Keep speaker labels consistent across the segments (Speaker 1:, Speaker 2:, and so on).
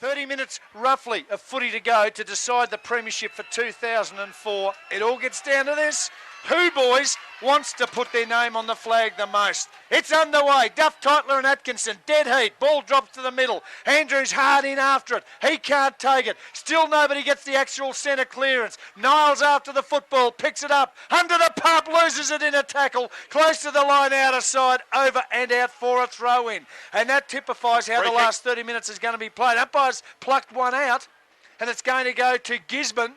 Speaker 1: 30 minutes roughly of footy to go to decide the premiership for 2004. It all gets down to this. Who, boys, wants to put their name on the flag the most? It's underway. Duff, Tytler and Atkinson, dead heat. Ball drops to the middle. Andrews hard in after it. He can't take it. Still nobody gets the actual centre clearance. Niles after the football, picks it up. Under the pump, loses it in a tackle. Close to the line, out of side, over and out for a throw-in. And that typifies how the last 30 minutes is going to be played. Umpires plucked one out, and it's going to go to Gisborne.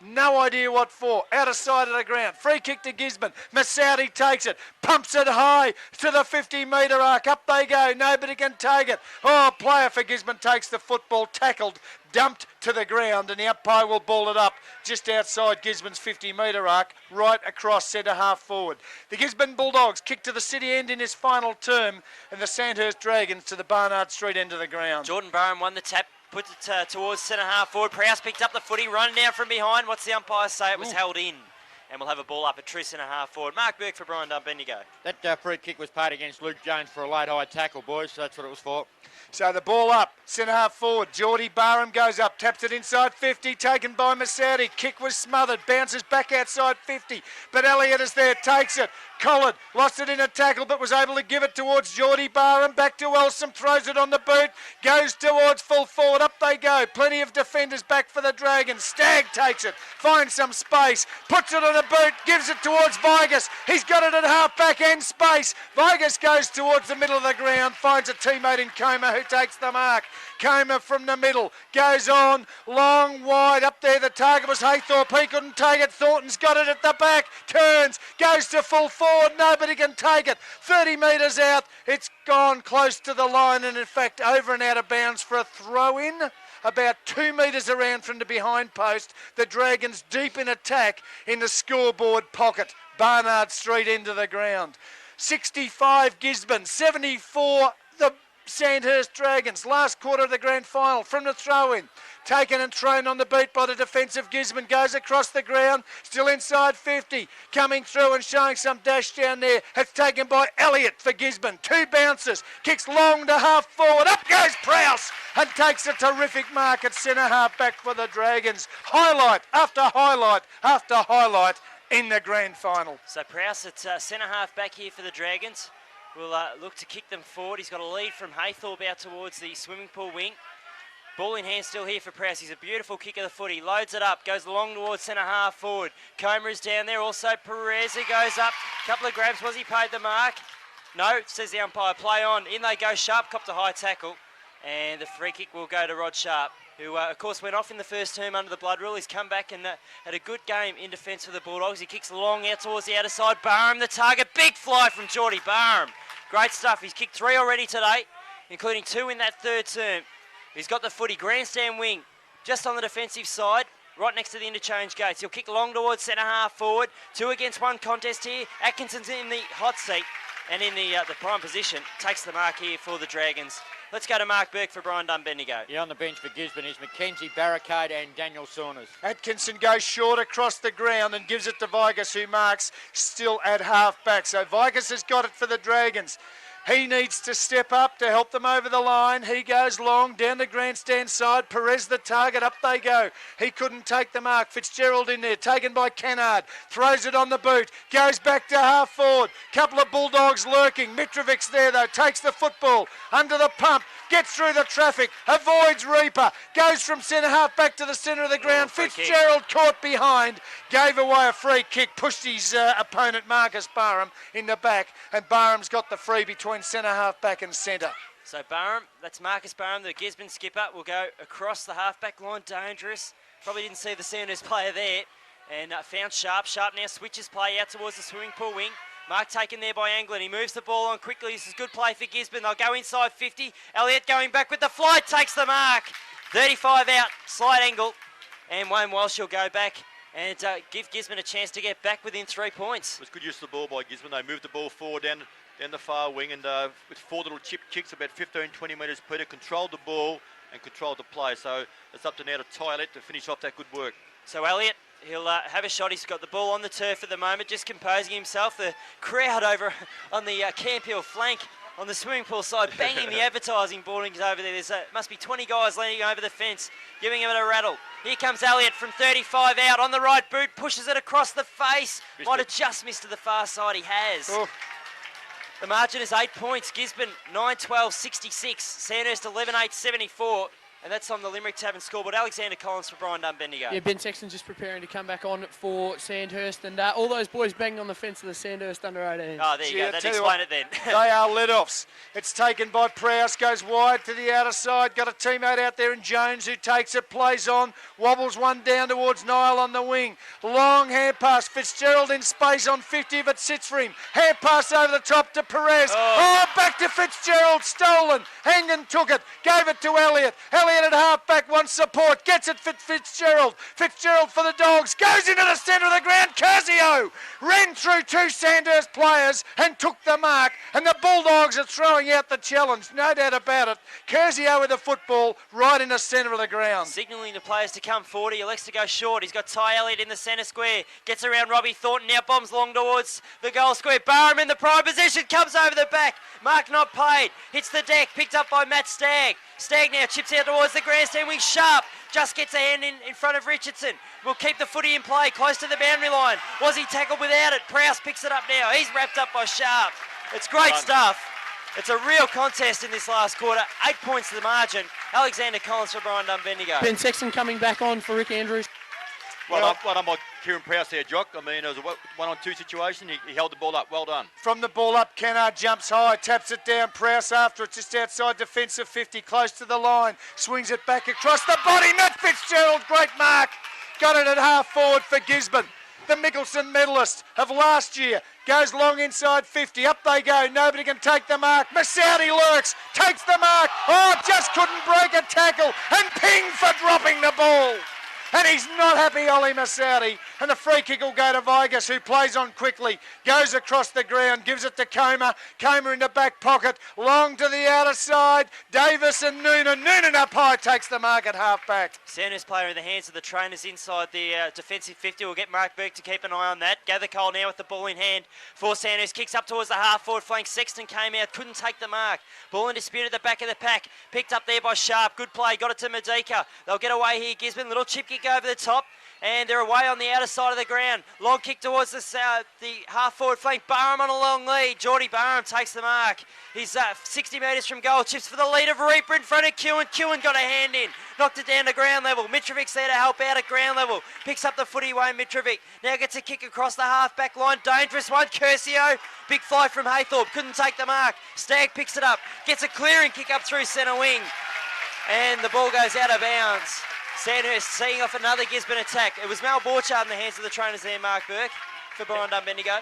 Speaker 1: No idea what for. Out of sight of the ground. Free kick to Gisborne. Massoudi takes it. Pumps it high to the 50-metre arc. Up they go. Nobody can take it. Oh, a player for Gisborne takes the football. Tackled. Dumped to the ground. And the umpire will ball it up just outside Gisborne's 50-metre arc. Right across centre half forward. The Gisborne Bulldogs kick to the city end in his final term. And the Sandhurst Dragons to the Barnard Street end of the ground.
Speaker 2: Jordan Barham won the tap. Puts it towards centre half forward. Prowse picked up the footy, running down from behind. What's the umpire say? It was held in. And we'll have a ball up at true centre half forward. Mark Burke for Brian Bendigo.
Speaker 3: That free kick was paid against Luke Jones for a late high tackle, boys. So that's what it was for.
Speaker 1: So the ball up, centre half forward. Geordie Barham goes up, taps it inside 50, taken by Massoudi. Kick was smothered, bounces back outside 50. But Elliott is there, takes it. Collard lost it in a tackle, but was able to give it towards Geordie Barham. Back to Elsom, throws it on the boot, goes towards full forward. Up they go. Plenty of defenders back for the Dragons. Stagg takes it, finds some space, puts it on a boot, gives it towards Vigus. He's got it at half back end space. Vigus goes towards the middle of the ground, finds a teammate in Comer who takes the mark. Comer from the middle, goes on, long, wide, up there the target was Haythorpe, he couldn't take it, Thornton's got it at the back, turns, goes to full forward, nobody can take it, 30 metres out, it's gone close to the line and in fact over and out of bounds for a throw-in. About 2 metres around from the behind post, the Dragons deep in attack in the scoreboard pocket, Barnard Street end of the ground. 65 Gisborne, 74 the Sandhurst Dragons, last quarter of the grand final from the throw-in. Taken and thrown on the beat by the defensive Gisborne, goes across the ground, still inside 50, coming through and showing some dash down there. It's taken by Elliott for Gisborne, 2 bounces, kicks long to half forward, up goes Prowse and takes a terrific mark at centre half back for the Dragons. Highlight after highlight after highlight in the grand final.
Speaker 2: So Prowse at centre half back here for the Dragons. Will look to kick them forward. He's got a lead from Haythorpe out towards the swimming pool wing. Ball in hand still here for Prowse. He's a beautiful kick of the footy. Loads it up. Goes along towards centre half forward. Comer is down there. Also Perez. He goes up. Couple of grabs. Was he paid the mark? No, says the umpire. Play on. In they go. Sharp copped a high tackle. And the free kick will go to Rod Sharp, who, of course, went off in the first term under the blood rule. He's come back and had a good game in defence for the Bulldogs. He kicks long out towards the outer side. Barham, the target. Big fly from Geordie Barham. Great stuff. He's kicked 3 already today, including 2 in that third term. He's got the footy, grandstand wing, just on the defensive side, right next to the interchange gates. He'll kick long towards centre half forward. 2 against 1 contest here. Atkinson's in the hot seat and in the prime position. Takes the mark here for the Dragons. Let's go to Mark Burke for Brian Bendigo.
Speaker 3: Yeah, on the bench for Gisborne is Mackenzie, Barricade and Daniel Saunders.
Speaker 1: Atkinson goes short across the ground and gives it to Vigus, who marks still at half back. So Vigus has got it for the Dragons. He needs to step up to help them over the line. He goes long down the grandstand side. Perez the target. Up they go. He couldn't take the mark. Fitzgerald in there. Taken by Kennard. Throws it on the boot. Goes back to half forward. Couple of Bulldogs lurking. Mitrovic's there though. Takes the football. Under the pump. Gets through the traffic. Avoids Reaper. Goes from centre half back to the centre of the ground. Fitzgerald caught behind. Gave away a free kick. Pushed his opponent Marcus Barham in the back. And Barham's got the free between centre half back and centre.
Speaker 2: So Barham, that's Marcus Barham, the Gisborne skipper, will go across the half back line. Dangerous. Probably didn't see the Sandhurst player there. And found Sharp. Sharp now switches play out towards the swimming pool wing. Mark taken there by Anglin. He moves the ball on quickly. This is good play for Gisborne. They'll go inside 50. Elliott going back with the fly. Takes the mark. 35 out. Slight angle. And Wayne Walsh will go back and give Gisborne a chance to get back within 3 points.
Speaker 4: It was good use of the ball by Gisborne. They moved the ball forward down the far wing and with 4 little chip kicks about 15-20 metres per, controlled the ball and controlled the play. So it's up to now to Tyler to finish off that good work.
Speaker 2: So Elliott, he'll have a shot. He's got the ball on the turf at the moment, just composing himself. The crowd over on the Camp Hill flank on the swimming pool side, banging the advertising boardings over there. There's must be 20 guys leaning over the fence, giving him a rattle. Here comes Elliott from 35 out on the right boot, pushes it across the face. Might have just missed to the far side. He has.
Speaker 1: Oh.
Speaker 2: The margin is 8 points. Gisborne 9-12-66. Sandhurst 11-8-74. And that's on the Limerick Tavern scoreboard. Alexander Collins for Brian Dunbendigo.
Speaker 5: Yeah, Ben Sexton just preparing to come back on for Sandhurst, and all those boys banging on the fence of the Sandhurst under 18.
Speaker 2: Oh, there you go. That explain it then.
Speaker 1: They are let-offs. It's taken by Prowse, goes wide to the outer side. Got a teammate out there in Jones who takes it, plays on, wobbles one down towards Niall on the wing. Long hand pass, Fitzgerald in space on 50, but sits for him. Hand pass over the top to Perez. Oh, back to Fitzgerald, stolen. Hengan took it, gave it to Elliott. Elliott at half-back wants support, gets it for Fitzgerald. Fitzgerald for the Dogs, goes into the centre of the ground. Casio ran through two Sandhurst players and took the mark, and the Bulldogs are throwing out the challenge, no doubt about it. Casio with the football right in the centre of the ground.
Speaker 2: Signalling the players to come forward. He elects to go short. He's got Ty Elliott in the centre square. Gets around Robbie Thornton. Now bombs long towards the goal square. Barham in the prime position. Comes over the back. Mark not paid. Hits the deck. Picked up by Matt Stagg. Stagg now chips out towards the grandstand wing. Sharp just gets a hand in front of Richardson. Will keep the footy in play close to the boundary line. Was he tackled without it? Prowse picks it up now. He's wrapped up by Sharp. It's great stuff. It's a real contest in this last quarter. 8 points to the margin. Alexander Collins for Brian Dunbendigo.
Speaker 5: Ben Sexton coming back on for Rick Andrews.
Speaker 4: Well done by Kieran Prowse there, Jock. I mean, it was a 1-on-2 situation. He held the ball up. Well done.
Speaker 1: From the ball up, Kennard jumps high, taps it down. Prowse after it, just outside defensive 50, close to the line. Swings it back across the body. Matt Fitzgerald, great mark. Got it at half forward for Gisborne. The Mickelson medalist of last year goes long inside 50. Up they go. Nobody can take the mark. Massaudi lurks, takes the mark. Oh, just couldn't break a tackle. And ping for dropping the ball. And he's not happy, Ollie Massaudi. And the free kick will go to Vigas, who plays on quickly. Goes across the ground, gives it to Comer. Comer in the back pocket. Long to the outer side. Davis and Noonan. Noonan up high, takes the mark at half-back.
Speaker 2: Sandhurst player in the hands of the trainers inside the defensive 50. We'll get Mark Burke to keep an eye on that. Gather Cole now with the ball in hand for Sandhurst. Kicks up towards the half-forward flank. Sexton came out, couldn't take the mark. Ball in dispute at the back of the pack. Picked up there by Sharp. Good play, got it to Medika. They'll get away here, Gisborne. Little chip kick over the top. And they're away on the outer side of the ground. Long kick towards the half-forward flank. Barham on a long lead. Geordie Barham takes the mark. He's 60 metres from goal. Chips for the lead of Reaper in front of Kewen. Kewen got a hand in. Knocked it down to ground level. Mitrovic's there to help out at ground level. Picks up the footy, Wayne Mitrovic. Now gets a kick across the half-back line. Dangerous one. Curcio. Big fly from Haythorpe. Couldn't take the mark. Stagg picks it up. Gets a clearing kick up through centre wing. And the ball goes out of bounds. Sandhurst seeing off another Gisborne attack. It was Mal Borchard in the hands of the trainers there, Mark Burke, for Brian Dunbendigo.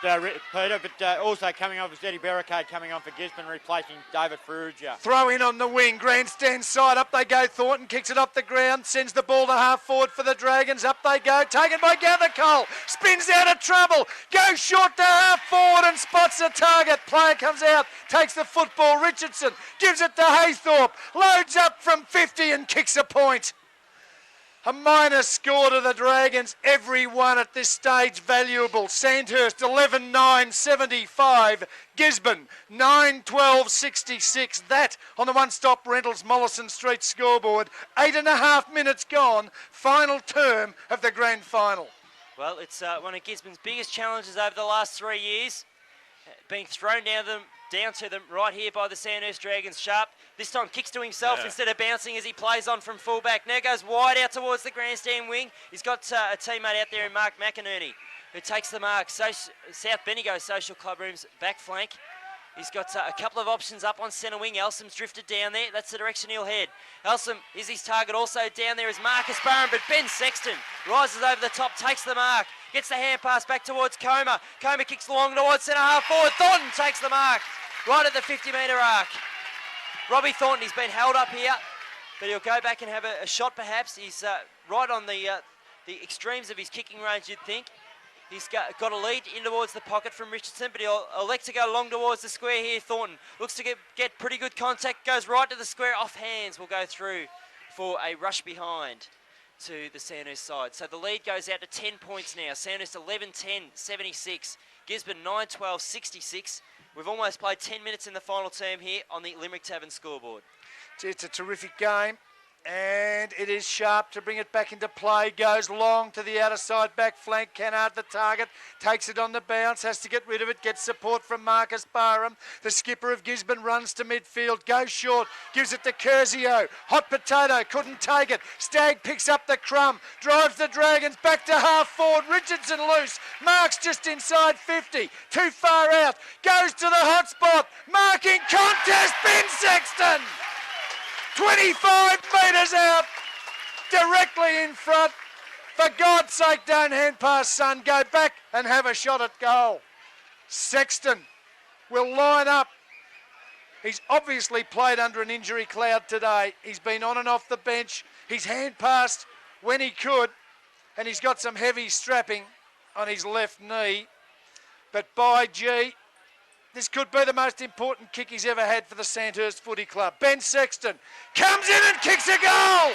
Speaker 3: Peter, but also coming off is Eddie Barricade coming on for Gisborne, replacing David Ferrugia.
Speaker 1: Throw in on the wing, grandstand side, up they go. Thornton kicks it off the ground, sends the ball to half forward for the Dragons. Up they go, taken by Gathercole, spins out of trouble, goes short to half forward and spots the target. Player comes out, takes the football. Richardson gives it to Haythorpe, loads up from 50 and kicks a point. A minor score to the Dragons, every one at this stage valuable. Sandhurst 11-9-75, Gisborne 9-12-66. That on the One-Stop Rentals Mollison Street scoreboard. 8.5 minutes gone, final term of the grand final.
Speaker 2: Well, it's one of Gisborne's biggest challenges over the last 3 years. Being thrown down to them right here by the Sandhurst Dragons. Sharp this time kicks to himself instead of bouncing as he plays on from fullback. Now goes wide out towards the grandstand wing. He's got a teammate out there in Mark McInerney who takes the mark. South Bendigo Social Club Room's back flank. He's got a couple of options up on centre wing. Elsom's drifted down there. That's the direction he'll head. Elsom is his target. Also down there is Marcus Barham, but Ben Sexton rises over the top, takes the mark. Gets the hand pass back towards Comer. Comer kicks long towards centre half forward. Thornton takes the mark right at the 50-metre arc. Robbie Thornton, he's been held up here, but he'll go back and have a shot perhaps. He's right on the extremes of his kicking range, you'd think. He's got a lead in towards the pocket from Richardson, but he'll elect to go long towards the square here. Thornton looks to get pretty good contact, goes right to the square, off hands, will go through for a rush behind to the Sandhurst side. So the lead goes out to 10 points now. Sandhurst 11-10-76, Gisborne 9-12-66. We've almost played 10 minutes in the final term here on the Limerick Tavern scoreboard.
Speaker 1: It's a terrific game. And it is Sharp to bring it back into play. Goes long to the outer side back flank. Kennard the target. Takes it on the bounce. Has to get rid of it. Gets support from Marcus Barham. The skipper of Gisborne runs to midfield. Goes short. Gives it to Curzio. Hot potato. Couldn't take it. Stagg picks up the crumb. Drives the Dragons back to half forward. Richardson loose. Marks just inside 50. Too far out. Goes to the hot spot. Marking contest. Ben Sexton. 25 metres out, directly in front. For God's sake, don't hand pass, son. Go back and have a shot at goal. Sexton will line up. He's obviously played under an injury cloud today. He's been on and off the bench. He's hand passed when he could, and he's got some heavy strapping on his left knee. But by gee, this could be the most important kick he's ever had for the Sandhurst Footy Club. Ben Sexton comes in and kicks a goal.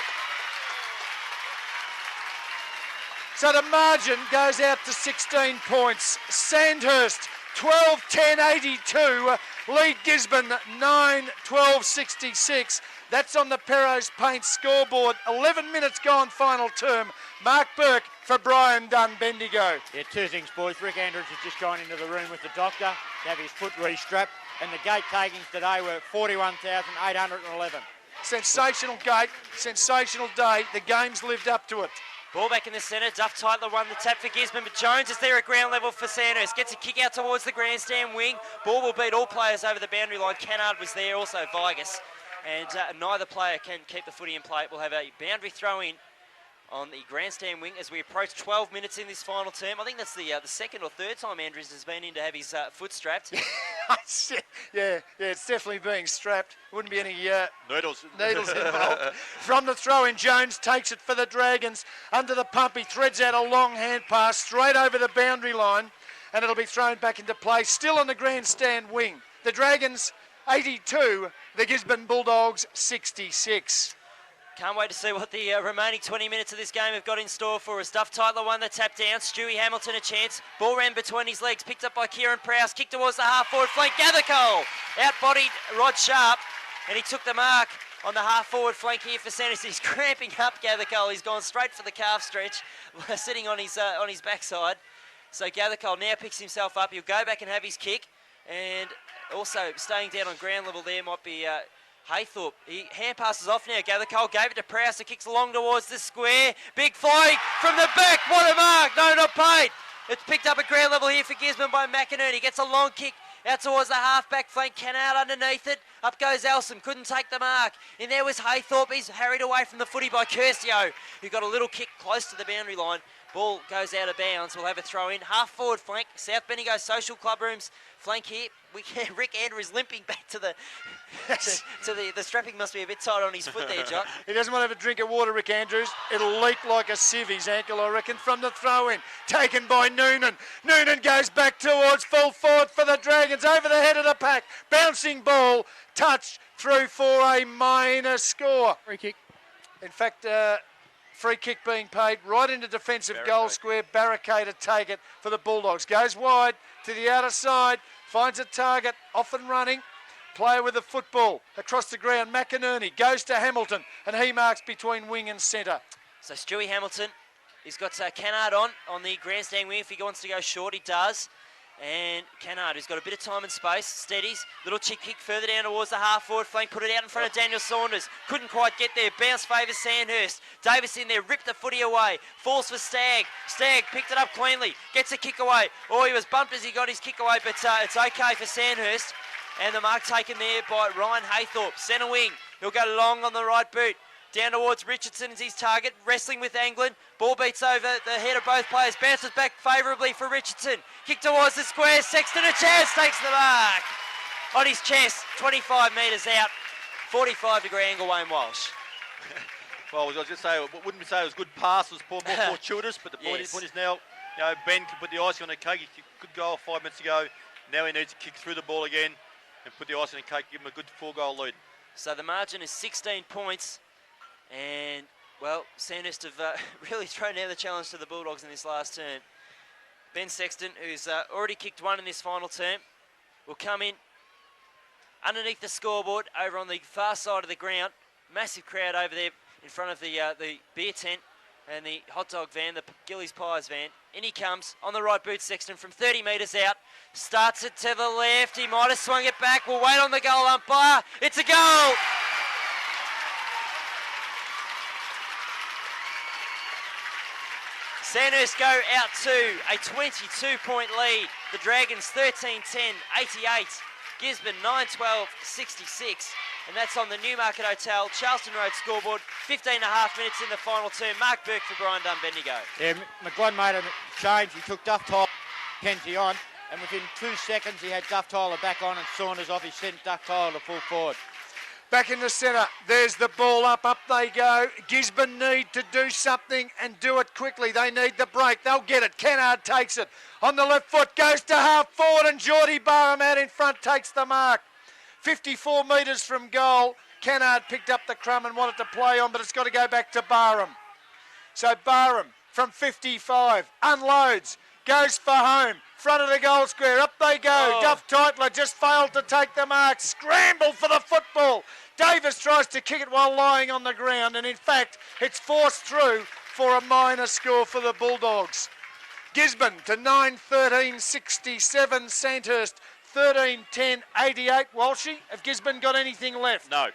Speaker 1: So the margin goes out to 16 points. Sandhurst 12-10-82, lead Gisborne 9-12-66. That's on the Perros Paint scoreboard. 11 minutes gone final term. Mark Burke for Brian Dunn Bendigo.
Speaker 3: Yeah, two things, boys. Rick Andrews has just gone into the room with the doctor to have his foot restrapped, and the gate takings today were 41,811.
Speaker 1: Sensational gate, sensational day. The game's lived up to it.
Speaker 2: Ball back in the centre. Duff Tytler won the tap for Gisborne, but Jones is there at ground level for Sandhurst. Gets a kick out towards the grandstand wing. Ball will beat all players over the boundary line. Kennard was there, also Vigus. And neither player can keep the footy in play. We'll have a boundary throw in on the grandstand wing as we approach 12 minutes in this final term. I think that's the second or third time Andrews has been in to have his foot strapped.
Speaker 1: yeah, it's definitely being strapped. Wouldn't be any
Speaker 4: Needles
Speaker 1: involved. From the throw-in, Jones takes it for the Dragons. Under the pump, he threads out a long hand pass straight over the boundary line, and it'll be thrown back into play. Still on the grandstand wing. The Dragons 82, the Gisborne Bulldogs 66.
Speaker 2: Can't wait to see what the remaining 20 minutes of this game have got in store for us. Duff Tytler won the tap down. Stewie Hamilton a chance. Ball ran between his legs. Picked up by Kieran Prowse. Kicked towards the half-forward flank. Gathercole out-bodied Rod Sharp. And he took the mark on the half-forward flank here for Sandhurst. He's cramping up Gathercole. He's gone straight for the calf stretch, sitting on his backside. So Gathercole now picks himself up. He'll go back and have his kick. And also staying down on ground level there might be Haythorpe. He hand passes off now. Gathercole gave it to Prowse. It kicks along towards the square. Big fly from the back. What a mark. No, not paid. It's picked up at ground level here for Gisborne by McInerney. Gets a long kick out towards the half-back flank. Kennard underneath it. Up goes Elsom. Couldn't take the mark. In there was Haythorpe. He's harried away from the footy by Curcio, who got a little kick close to the boundary line. Ball goes out of bounds. We'll have a throw in. Half-forward flank. South Bendigo Social Club Rooms flank here. Rick Andrews limping back to the the strapping must be a bit tight on his foot there, Jock.
Speaker 1: He doesn't want to have a drink of water, Rick Andrews. It'll leak like a sieve, his ankle, I reckon, from the throw-in. Taken by Noonan. Noonan goes back towards full forward for the Dragons, over the head of the pack. Bouncing ball, touched through for a minor score.
Speaker 5: Free kick.
Speaker 1: In fact, free kick being paid right into defensive goal square. Barricade to take it for the Bulldogs. Goes wide to the outer side. Finds a target, off and running. Player with the football across the ground. McInerney goes to Hamilton, and he marks between wing and centre.
Speaker 2: So Stewie Hamilton, he's got Kennard on the grandstand wing. If he wants to go short, he does. And Kennard, who's got a bit of time and space, steadies. Little chick kick further down towards the half-forward flank. Put it out in front of Daniel Saunders. Couldn't quite get there. Bounce favours Sandhurst. Davis in there, ripped the footy away. Falls for Stagg. Stagg picked it up cleanly. Gets a kick away. Oh, he was bumped as he got his kick away, but it's okay for Sandhurst. And the mark taken there by Ryan Haythorpe. Centre wing. He'll go long on the right boot. Down towards Richardson is his target. Wrestling with Anglin. Ball beats over the head of both players. Bounces back favourably for Richardson. Kick towards the square. Sexton a chance. Takes the mark. On his chest. 25 metres out. 45-degree angle, Wayne Walsh.
Speaker 4: Well, I was going to say, wouldn't say it was good pass. It was more fortuitous, but the point is now, Ben can put the icing on the cake. He could goal 5 minutes ago. Now he needs to kick through the ball again and put the icing on the cake, give him a good 4-goal lead.
Speaker 2: So the margin is 16 points. And, well, Sandhurst have really thrown down the challenge to the Bulldogs in this last term. Ben Sexton, who's already kicked one in this final term. will come in underneath the scoreboard over on the far side of the ground. Massive crowd over there in front of the beer tent and the hot dog van, the Gillies Pies van. In he comes on the right boot, Sexton, from 30 metres out. Starts it to the left. He might have swung it back. We'll wait on the goal umpire. It's a goal! Sandhurst go out to a 22-point lead. The Dragons 13-10, 88. Gisborne 9-12, 66. And that's on the Newmarket Hotel, Charleston Road scoreboard. 15 and a half minutes in the final term. Mark Burke for Brian Dunbendigo.
Speaker 3: Yeah, McGlynn made a change. He took Duff Tyler, Kenzie on, and within 2 seconds he had Duff Tyler back on and Saunders off. He sent Duff Tyler to full forward.
Speaker 1: Back in the centre, there's the ball up they go. Gisborne need to do something and do it quickly. They need the break, they'll get it. Kennard takes it. On the left foot, goes to half forward and Geordie Barham out in front takes the mark. 54 metres from goal. Kennard picked up the crumb and wanted to play on, but it's got to go back to Barham. So Barham from 55, unloads, goes for home. Front of the goal square, up they go. Duff Titler just failed to take the mark. Scramble for the football. Davis tries to kick it while lying on the ground, and in fact, it's forced through for a minor score for the Bulldogs. Gisborne to 9-13-67, Sandhurst 13-10-88. Walshy, have Gisborne got anything left?
Speaker 4: No.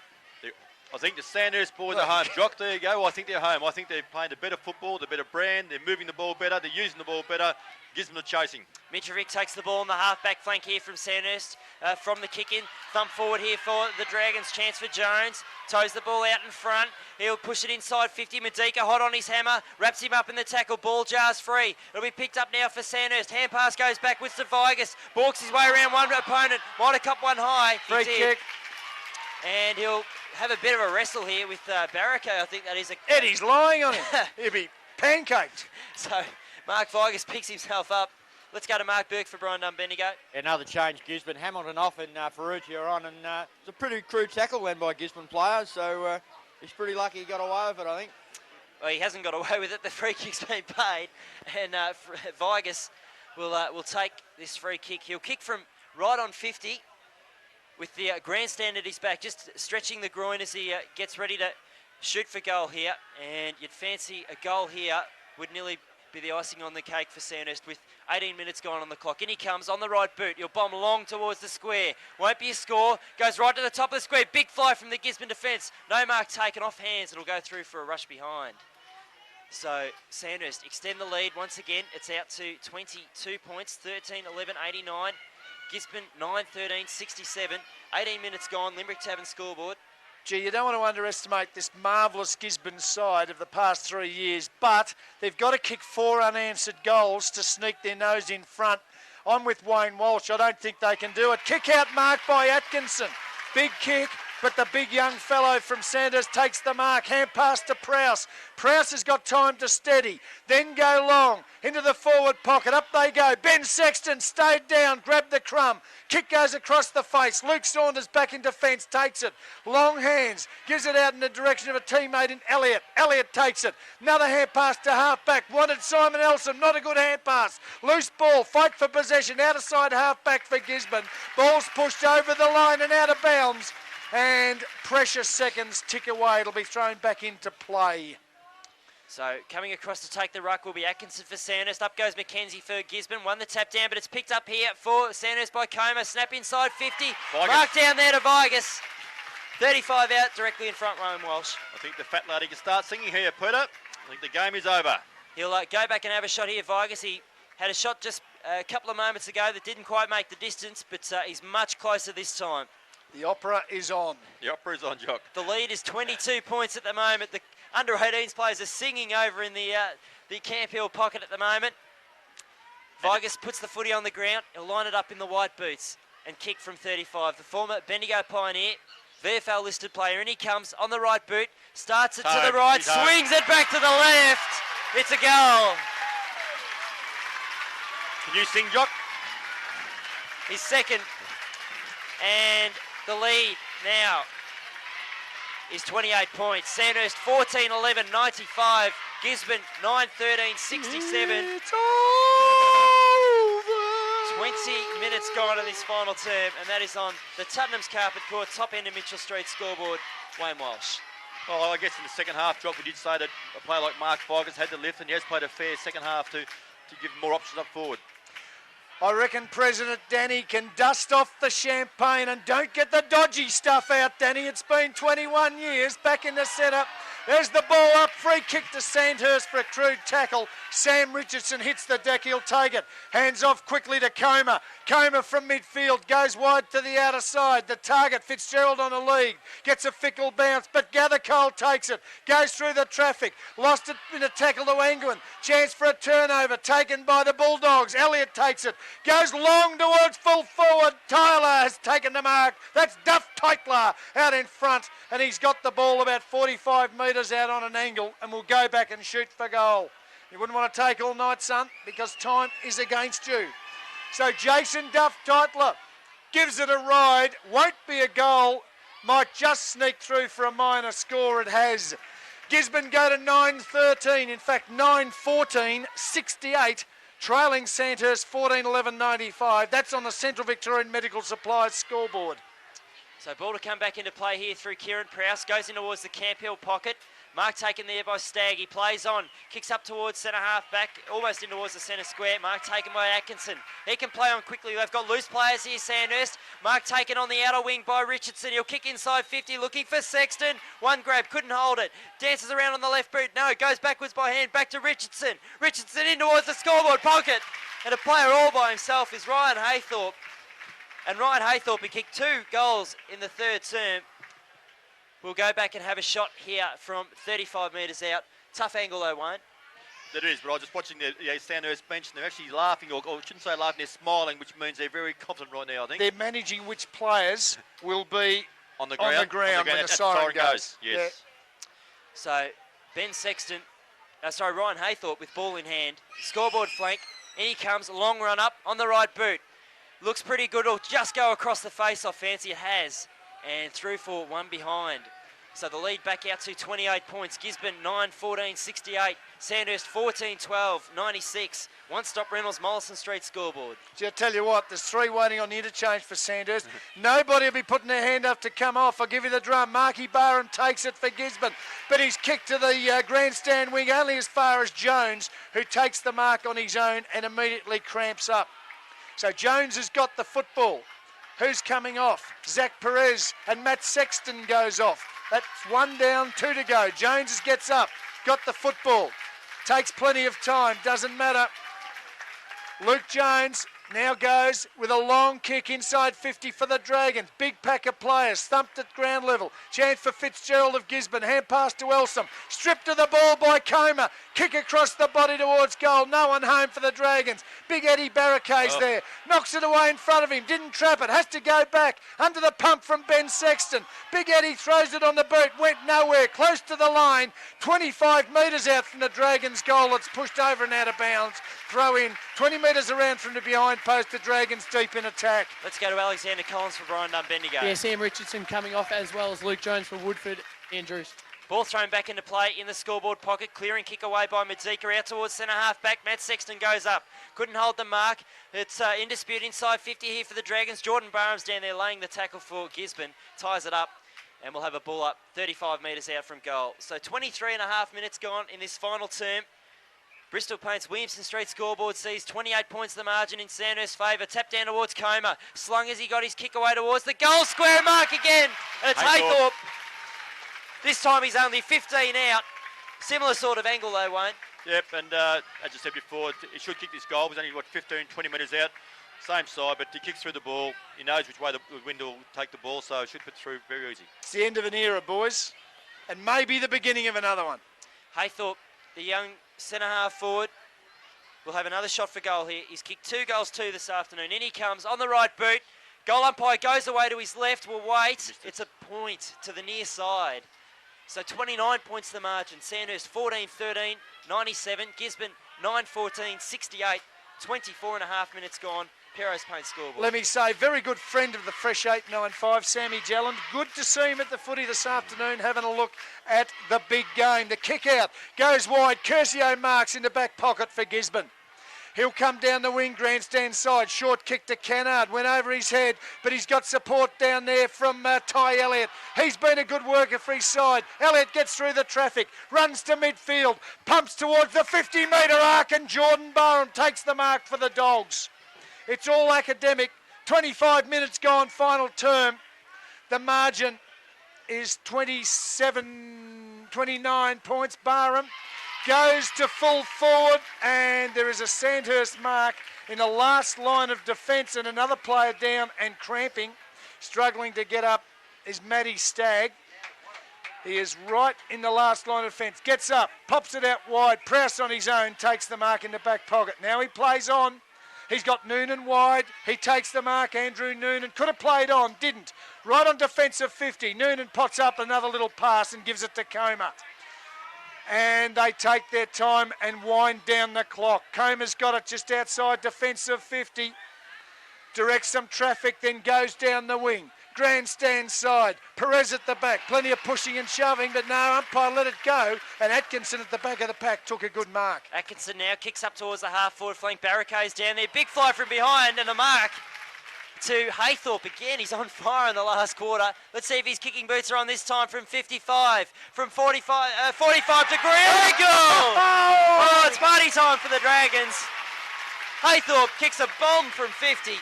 Speaker 4: I think the Sandhurst boys are home. Jock, there you go. I think they're home. I think they're playing the better football, the better brand. They're moving the ball better. They're using the ball better. Gisborne are chasing. Mitrovic
Speaker 2: takes the ball on the half-back flank here from Sandhurst. From the kick-in. Thump forward here for the Dragons. Chance for Jones. Toes the ball out in front. He'll push it inside 50. Medika hot on his hammer. Wraps him up in the tackle. Ball jars free. It'll be picked up now for Sandhurst. Hand pass goes backwards to Vigus. Balks his way around one opponent. Might have cupped one high.
Speaker 1: Free kick.
Speaker 2: And he'll have a bit of a wrestle here with Barrico. I think that is
Speaker 1: Eddie's lying on him. He'll be pancaked.
Speaker 2: So Mark Vigus picks himself up. Let's go to Mark Burke for Brian Dunbendigo.
Speaker 3: Another change, Gisborne. Hamilton off and Ferrucci are on. And it's a pretty crude tackle win by Gisborne players. So he's pretty lucky he got away with it, I think.
Speaker 2: Well, he hasn't got away with it. The free kick's been paid. And Vigus will take this free kick. He'll kick from right on 50. With the grandstand at his back, just stretching the groin as he gets ready to shoot for goal here. And you'd fancy a goal here would nearly be the icing on the cake for Sandhurst with 18 minutes gone on the clock. In he comes on the right boot. He'll bomb long towards the square. Won't be a score. Goes right to the top of the square. Big fly from the Gisborne defence. No mark taken off hands. It'll go through for a rush behind. So Sandhurst extend the lead once again. It's out to 22 points, 13-11-89. Gisborne 9-13-67. 18 minutes gone. Limerick Tavern scoreboard.
Speaker 1: Gee, you don't want to underestimate this marvellous Gisborne side of the past 3 years, but they've got to kick 4 unanswered goals to sneak their nose in front. I'm with Wayne Walsh. I don't think they can do it. Kick out mark by Atkinson. Big kick. But the big young fellow from Sandhurst takes the mark. Hand pass to Prowse. Prowse has got time to steady. Then go long. Into the forward pocket. Up they go. Ben Sexton stayed down. Grabbed the crumb. Kick goes across the face. Luke Saunders back in defence. Takes it. Long hands. Gives it out in the direction of a teammate in Elliott. Elliott takes it. Another hand pass to half-back. Wanted Simon Elsom. Not a good hand pass. Loose ball. Fight for possession. Out of side half-back for Gisborne. Ball's pushed over the line and out of bounds. And precious seconds tick away. It'll be thrown back into play.
Speaker 2: So coming across to take the ruck will be Atkinson for Sandhurst. Up goes Mackenzie for Gisborne. Won the tap down, but it's picked up here for Sandhurst by Coma. Snap inside 50.
Speaker 4: Vigus.
Speaker 2: Mark down there to Vigus. 35 out directly in front, Ryan Walsh.
Speaker 4: I think the fat laddie can start singing here, Peter. I think the game is over.
Speaker 2: He'll go back and have a shot here, Vigus. He had a shot just a couple of moments ago that didn't quite make the distance, but he's much closer this time.
Speaker 1: The opera is on.
Speaker 4: The opera is on, Jock.
Speaker 2: The lead is 22 points at the moment. The under-18s players are singing over in the Camp Hill pocket at the moment. Vigus puts the footy on the ground. He'll line it up in the white boots and kick from 35. The former Bendigo Pioneer, VFL listed player, and he comes on the right boot, starts it to the right, swings it back to the left. It's a goal.
Speaker 4: Can you sing, Jock?
Speaker 2: He's second. And the lead now is 28 points. Sandhurst 14-11-95. Gisborne 9-13-67.
Speaker 1: It's over.
Speaker 2: 20 minutes gone in this final term, and that is on the Tottenham's carpet court, top end of Mitchell Street scoreboard. Wayne Walsh.
Speaker 4: Well, I guess in the second half drop, we did say that a player like Mark Figers had the lift, and he has played a fair second half to give more options up forward.
Speaker 1: I reckon President Danny can dust off the champagne and don't get the dodgy stuff out, Danny. It's been 21 years. Back in the centre. There's the ball up. Free kick to Sandhurst for a crude tackle. Sam Richardson hits the deck. He'll take it. Hands off quickly to Comer. Comer from midfield goes wide to the outer side. The target, Fitzgerald on a lead. Gets a fickle bounce, but Gathercole takes it. Goes through the traffic. Lost it in a tackle to England. Chance for a turnover taken by the Bulldogs. Elliott takes it. Goes long towards full forward. Tyler has taken the mark. That's Duff Tytler out in front. And he's got the ball about 45 metres out on an angle and will go back and shoot for goal. You wouldn't want to take all night, son, because time is against you. So Jason Duff Tytler gives it a ride. Won't be a goal. Might just sneak through for a minor score. It has. Gisborne go to 9-13. In fact, 9-14, 68. Trailing Sandhurst 14-11-95. That's on the Central Victorian Medical Supplies scoreboard.
Speaker 2: So ball to come back into play here through Kieran Prowse. Goes in towards the Camp Hill pocket. Mark taken there by Stagg. He plays on. Kicks up towards centre half back. Almost in towards the centre square. Mark taken by Atkinson. He can play on quickly. They've got loose players here, Sandhurst. Mark taken on the outer wing by Richardson. He'll kick inside 50. Looking for Sexton. One grab. Couldn't hold it. Dances around on the left boot. No. Goes backwards by hand. Back to Richardson. Richardson in towards the scoreboard pocket. And a player all by himself is Ryan Haythorpe. And Ryan Haythorpe, he kicked 2 goals in the third term. We'll go back and have a shot here from 35 metres out. Tough angle though, Wayne.
Speaker 4: That is, but I was just watching the Sandhurst bench, and they're actually laughing, or I shouldn't say laughing, they're smiling, which means they're very confident right now, I think.
Speaker 1: They're managing which players will be
Speaker 4: on the ground
Speaker 1: when the siren goes.
Speaker 4: Yes.
Speaker 1: Yeah.
Speaker 2: So Ben Sexton, Ryan Haythorpe with ball in hand. Scoreboard flank. In he comes, long run up on the right boot. Looks pretty good. It'll just go across the face-off. Fancy it has. And through for one behind. So the lead back out to 28 points. Gisborne 9-14-68. Sandhurst 14-12-96. One stop Reynolds Mollison Street scoreboard.
Speaker 1: I tell you what, there's 3 waiting on the interchange for Sandhurst. Nobody will be putting their hand up to come off. I'll give you the drum. Marky Barham takes it for Gisborne, but he's kicked to the grandstand wing only as far as Jones, who takes the mark on his own and immediately cramps up. So Jones has got the football. Who's coming off? Zach Perez, and Matt Sexton goes off. That's 1 down, 2 to go. Jones gets up, got the football. Takes plenty of time, doesn't matter. Luke Jones now goes with a long kick inside 50 for the Dragons. Big pack of players, thumped at ground level. Chance for Fitzgerald of Gisborne. Hand pass to Elsom. Stripped to the ball by Comer. Kick across the body towards goal. No one home for the Dragons. Big Eddie barricades there. Knocks it away in front of him. Didn't trap it. Has to go back. Under the pump from Ben Sexton. Big Eddie throws it on the boot. Went nowhere. Close to the line. 25 metres out from the Dragons' goal. It's pushed over and out of bounds. Throw in. 20 metres around from the behind post. The Dragons deep in attack.
Speaker 2: Let's go to Alexander Collins for Brian Bendigo.
Speaker 5: Yeah, Sam Richardson coming off as well as Luke Jones for Woodford Andrews.
Speaker 2: Ball thrown back into play in the scoreboard pocket. Clearing kick away by Medzika out towards centre half back. Matt Sexton goes up. Couldn't hold the mark. It's in dispute inside 50 here for the Dragons. Jordan Barham's down there laying the tackle for Gisborne. Ties it up. And we'll have a ball up 35 metres out from goal. So 23 and a half minutes gone in this final term. Bristol Paints Williamson Street scoreboard sees 28 points the margin in Sandhurst's favour. Tap down towards Comer. Slung as he got his kick away towards the goal square mark again. And it's Haythorpe. This time he's only 15 out. Similar sort of angle though, Wayne.
Speaker 4: Yep, and as I said before, he should kick this goal. He's only, 15, 20 metres out. Same side, but he kicks through the ball. He knows which way the wind will take the ball, so it should put through very easy.
Speaker 1: It's the end of an era, boys, and maybe the beginning of another one.
Speaker 2: Haythorpe, the young centre half forward, will have another shot for goal here. He's kicked 2 goals too this afternoon. In he comes on the right boot. Goal umpire goes away to his left. We'll wait. It's a point to the near side. So 29 points the margin. Sandhurst 14-13, 97. Gisborne 9-14, 68. 24 and a half minutes gone. Perro's Paint scoreboard.
Speaker 1: Let me say, very good friend of the Fresh 895, Sammy Jelland. Good to see him at the footy this afternoon, having a look at the big game. The kick out goes wide. Curcio marks in the back pocket for Gisborne. He'll come down the wing, grandstand side. Short kick to Kennard. Went over his head, but he's got support down there from Ty Elliott. He's been a good worker for his side. Elliott gets through the traffic, runs to midfield, pumps towards the 50-metre arc, and Jordan Barham takes the mark for the Dogs. It's all academic. 25 minutes gone, final term. The margin is 29 points. Barham goes to full forward, and there is a Sandhurst mark in the last line of defence, and another player down and cramping. Struggling to get up is Matty Stagg. He is right in the last line of defence. Gets up, pops it out wide. Prowse on his own, takes the mark in the back pocket. Now he plays on. He's got Noonan wide. He takes the mark. Andrew Noonan could have played on, didn't. Right on defensive 50. Noonan pots up another little pass and gives it to Comer. And they take their time and wind down the clock. Comer's got it just outside defensive 50. Directs some traffic, then goes down the wing. Grandstand side. Perez at the back. Plenty of pushing and shoving, but no, umpire let it go. And Atkinson at the back of the pack took a good mark.
Speaker 2: Atkinson now kicks up towards the half-forward flank. Barricades down there. Big fly from behind and a mark to Haythorpe again. He's on fire in the last quarter. Let's see if his kicking boots are on this time from 55. From 45 degree angle! Oh, it's party time for the Dragons. Haythorpe kicks a bomb from 50.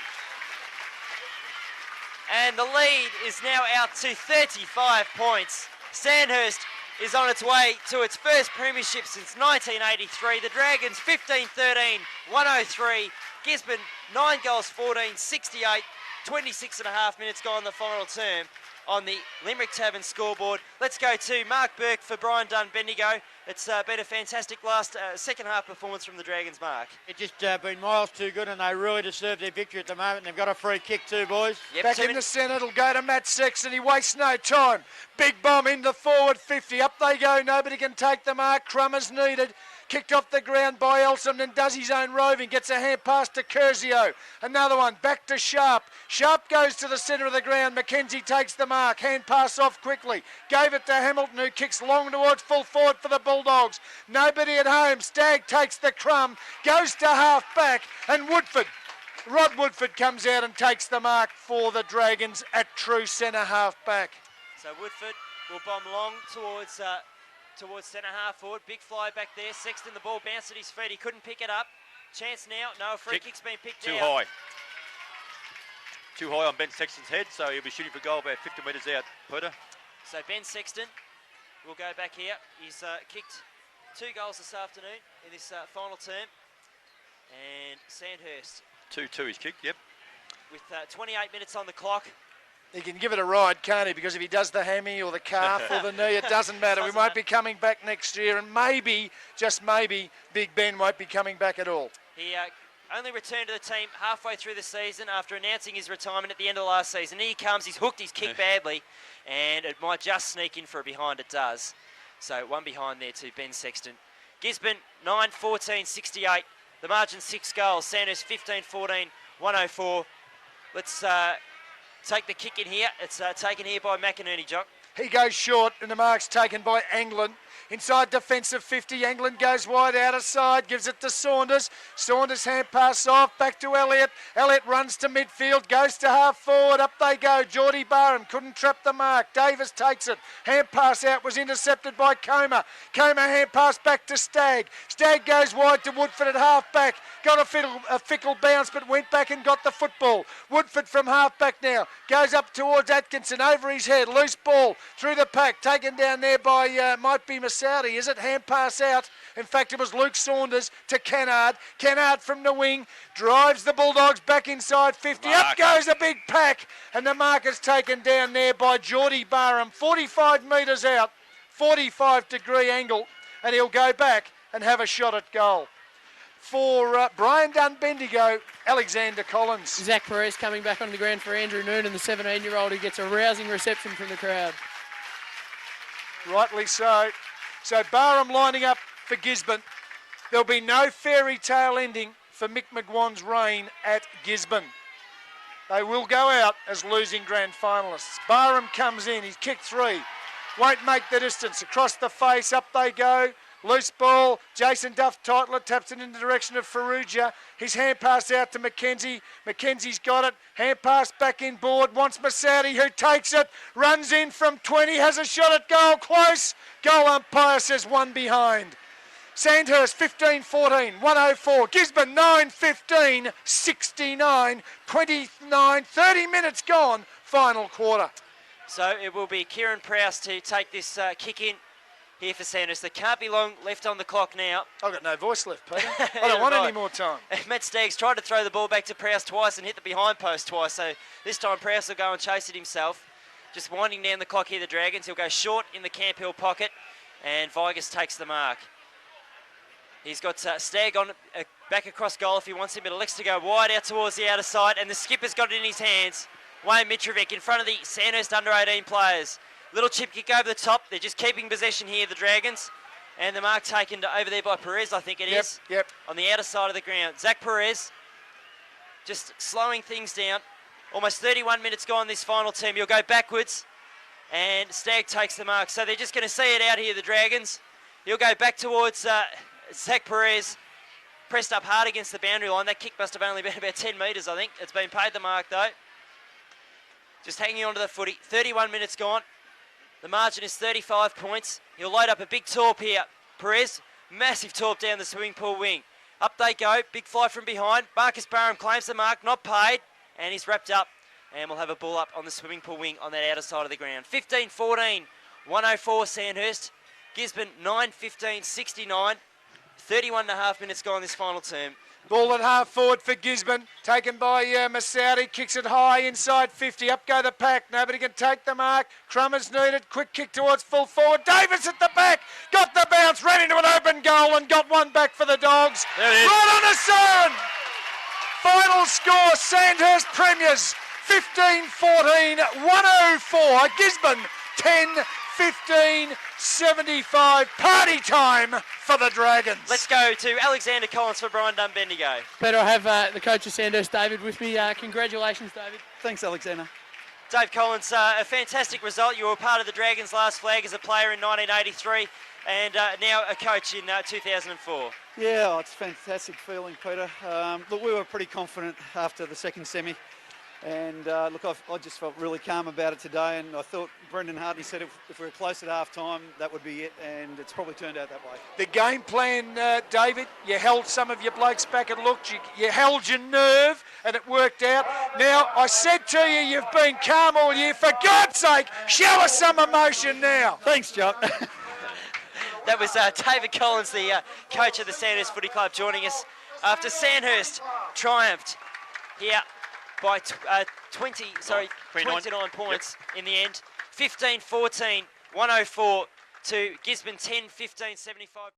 Speaker 2: And the lead is now out to 35 points. Sandhurst is on its way to its first premiership since 1983. The Dragons 15-13, 103. Gisborne 9 goals 14, 68. 26 and a half minutes gone the final term on the Limerick Tavern scoreboard. Let's go to Mark Burke for Brian Dunn Bendigo. It's been a fantastic last second half performance from the Dragons, Mark.
Speaker 3: It's just been miles too good, and they really deserve their victory at the moment. They've got a free kick too, boys.
Speaker 2: Yep,
Speaker 1: Back in the centre, it'll go to Matt Sexton. He wastes no time. Big bomb in the forward 50. Up they go. Nobody can take the mark. Crummer's needed. Kicked off the ground by Elsom, then does his own roving. Gets a hand pass to Curzio. Another one, back to Sharp. Sharp goes to the centre of the ground. McKenzie takes the mark. Hand pass off quickly. Gave it to Hamilton, who kicks long towards full forward for the Bulldogs. Nobody at home. Stagg takes the crumb. Goes to half back. And Woodford, Rod Woodford comes out and takes the mark for the Dragons at true centre half back.
Speaker 2: So Woodford will bomb long towards centre half forward. Big fly back there. Sexton, the ball bounced at his feet. He couldn't pick it up. Chance now. No, a free kick's been picked
Speaker 4: Too
Speaker 2: out.
Speaker 4: high. Too high on Ben Sexton's head, so he'll be shooting for goal about 50 metres out, Peter.
Speaker 2: So Ben Sexton will go back here. He's kicked 2 goals this afternoon in this final term. And Sandhurst
Speaker 4: 2-2 he's kicked, yep.
Speaker 2: with 28 minutes on the clock.
Speaker 1: He can give it a ride, can't he? Because if he does the hammy or the calf or the knee, it doesn't matter. We won't be coming back next year, and maybe, just maybe, Big Ben won't be coming back at all.
Speaker 2: He only returned to the team halfway through the season after announcing his retirement at the end of last season. Here he comes. He's hooked his kick badly, and it might just sneak in for a behind. It does. So one behind there to Ben Sexton. Gisborne 9-14, 68. The margin 6 goals. Sandhurst 15-14, 104. Let's take the kick in here. It's taken here by McInerney, Jock.
Speaker 1: He goes short, and the mark's taken by Anglin. Inside defensive 50, Anglin goes wide out of side, gives it to Saunders. Saunders hand pass off, back to Elliott. Elliott runs to midfield, goes to half forward. Up they go. Geordie Barham couldn't trap the mark. Davis takes it. Hand pass out was intercepted by Comer. Comer hand pass back to Stagg. Stagg goes wide to Woodford at half back. Got a fickle bounce, but went back and got the football. Woodford from half back now. Goes up towards Atkinson, over his head. Loose ball through the pack. Taken down there by, might be Saudi, is it? Hand pass out. In fact, it was Luke Saunders to Kennard. Kennard from the wing drives the Bulldogs back inside 50.
Speaker 4: Mark.
Speaker 1: Up goes a big pack, and the mark is taken down there by Geordie Barham. 45 metres out, 45-degree angle, and he'll go back and have a shot at goal. For Brian Dunn Bendigo, Alexander Collins.
Speaker 5: Zach Perez coming back on the ground for Andrew Noonan, the 17-year-old who gets a rousing reception from the crowd.
Speaker 1: Rightly so. So Barham lining up for Gisborne. There'll be no fairy tale ending for Mick McGuan's reign at Gisborne. They will go out as losing grand finalists. Barham comes in, he's kicked 3. Won't make the distance. Across the face, up they go. Loose ball. Jason Duff Titler taps it in the direction of Ferrugia. His hand pass out to Mackenzie. Mackenzie's got it. Hand pass back in board. Wants Masadi, who takes it. Runs in from 20. Has a shot at goal. Close. Goal umpire says one behind. Sandhurst 15-14, 104. Gisborne 9-15, 69, 29, 30 minutes gone, final quarter.
Speaker 2: So it will be Kieran Prowse to take this kick in here for Sandhurst. There can't be long left on the clock now.
Speaker 1: I've got no voice left, Peter. I don't want any more time.
Speaker 2: Matt Staggs tried to throw the ball back to Prowse twice and hit the behind post twice. So this time Prowse will go and chase it himself. Just winding down the clock here, the Dragons. He'll go short in the Camp Hill pocket, and Vigus takes the mark. He's got Stagg on back across goal if he wants him, but elects to go wide out towards the outer side, and the skipper's got it in his hands. Wayne Mitrovic in front of the Sandhurst under-18 players. Little chip kick over the top. They're just keeping possession here, the Dragons. And the mark taken over there by Perez, I think it is.
Speaker 1: Yep.
Speaker 2: On the outer side of the ground. Zach Perez just slowing things down. Almost 31 minutes gone this final term. He'll go backwards, and Stagg takes the mark. So they're just going to see it out here, the Dragons. He'll go back towards Zach Perez, pressed up hard against the boundary line. That kick must have only been about 10 metres, I think. It's been paid the mark, though. Just hanging on to the footy. 31 minutes gone. The margin is 35 points. He'll load up a big torp here. Perez, massive torp down the swimming pool wing. Up they go. Big fly from behind. Marcus Barham claims the mark, not paid. And he's wrapped up. And we'll have a ball up on the swimming pool wing on that outer side of the ground. 15-14, 104 Sandhurst. Gisborne 9-15, 69. 31.5 minutes gone this final term.
Speaker 1: Ball at half forward for Gisborne, taken by Masadi, kicks it high inside 50, up go the pack, nobody can take the mark, Crummer's needed, quick kick towards full forward, Davis at the back, got the bounce, ran into an open goal and got one back for the Dogs.
Speaker 4: There it is.
Speaker 1: Right on a siren! Final score, Sandhurst Premiers, 15-14, 104, Gisborne 10-15, 75, party time for the Dragons.
Speaker 2: Let's go to Alexander Collins for Brian Dunbendigo.
Speaker 5: Peter, I have the coach of Sandhurst, David, with me. Congratulations, David.
Speaker 6: Thanks, Alexander.
Speaker 2: Dave Collins, a fantastic result. You were part of the Dragons' last flag as a player in 1983 and now a coach in 2004.
Speaker 6: Yeah, it's a fantastic feeling, Peter. Look, we were pretty confident after the second semi. And look, I just felt really calm about it today, and I thought Brendan Hartley said if we were close at half time, that would be it, and it's probably turned out that way.
Speaker 1: The game plan, David, you held some of your blokes back and looked, you held your nerve, and it worked out. Now, I said to you, you've been calm all year. For God's sake, show us some emotion now.
Speaker 6: Thanks, Jock.
Speaker 2: That was David Collins, the coach of the Sandhurst Footy Club, joining us after Sandhurst triumphed here by 29 points in the end. 15-14, 104 to Gisborne 10-15, 75.